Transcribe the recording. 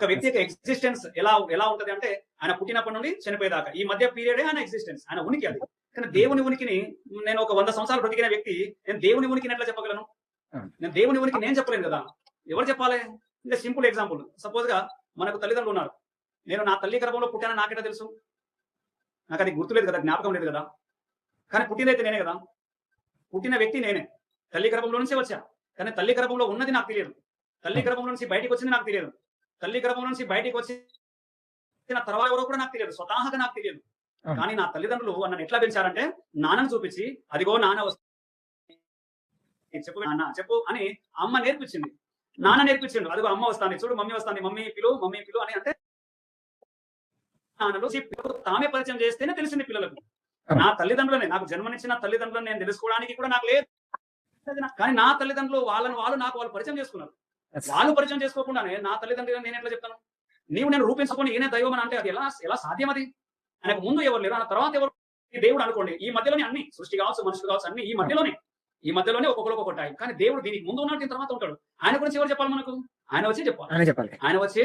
ఒక వ్యక్తి యొక్క ఎగ్జిస్టెన్స్ ఎలా ఉంటది అంటే ఆయన పుట్టినప్పటి నుండి చనిపోయేదాకా ఈ మధ్య పీరియడే ఆయన ఎగ్జిస్టెన్స్, ఆయన ఉనికి అది. కానీ దేవుని ఉనికిని నేను ఒక 100 సంవత్సరాలు బ్రతికిన వ్యక్తి నేను దేవుని ఉనికిని ఎట్లా చెప్పగలను? నేను దేవుని ఉనికి నేను చెప్పలేను కదా, ఎవరు చెప్పాలి? ఇంకా సింపుల్ ఎగ్జాంపుల్, సపోజ్ గా మనకు తల్లిదండ్రులు ఉన్నారు. నేను నా తల్లి గర్భంలో పుట్టానని నాకెట్లా తెలుసు? నాకు అది గుర్తులేదు కదా, జ్ఞాపకం లేదు కదా. కానీ పుట్టినైతే నేనే కదా, పుట్టిన వ్యక్తి నేనే. తల్లి గర్భంలో నుంచే వచ్చా, కానీ తల్లి గర్భంలో ఉన్నది నాకు తెలియదు. తల్లి గర్భంలో నుంచి బయటికి వచ్చింది నాకు తెలియదు. తల్లి గర్భం నుంచి బయటికి వచ్చిన తర్వాత ఎవరో కూడా నాకు తెలియదు, స్వతహాగా నాకు తెలియదు. కానీ నా తల్లిదండ్రులు నన్ను ఎట్లా పెంచారంటే నాన్నను చూపించి, అదిగో నాన్న చెప్పు నాన్న చెప్పు అని అమ్మ నేర్పించింది, నాన్న నేర్పించిండు. అదిగో అమ్మ వస్తాంది చూడు, మమ్మీ వస్తాంది, మమ్మీ పిలు అని అంటే నాన్నలు తామే పరిచయం చేస్తేనే తెలిసింది పిల్లలకు. నా తల్లిదండ్రులనే, నాకు జన్మనిచ్చిన తల్లిదండ్రులను నేను తెలుసుకోవడానికి కూడా నాకు లేదు. కానీ నా తల్లిదండ్రులు వాళ్ళు పరిచయం చేసుకున్నారు. వాళ్ళు పరిచయం చేసుకోకుండానే నా తల్లిదండ్రులను నేను ఎట్లా చెప్తాను? నేను రూపించుకొని ఈయన దైవం అని అంటే అది ఎలా సాధ్యం? అది ఆయనకు ముందు ఎవరు లేరు, ఆ తర్వాత ఎవరు? దేవుడు అనుకోండి, ఈ మధ్యలోనే అన్ని సృష్టి కావచ్చు, మనుషులు కావచ్చు, అన్ని ఈ మధ్యలోనే ఒక్కొక్కరు ఒక్కొక్కటాయి. కానీ దేవుడు దీనికి ముందు ఉన్నాడు, దీని తర్వాత ఉంటాడు. ఆయన గురించి ఎవరు చెప్పాలి మనకు? ఆయన వచ్చి చెప్పాలి. ఆయన వచ్చి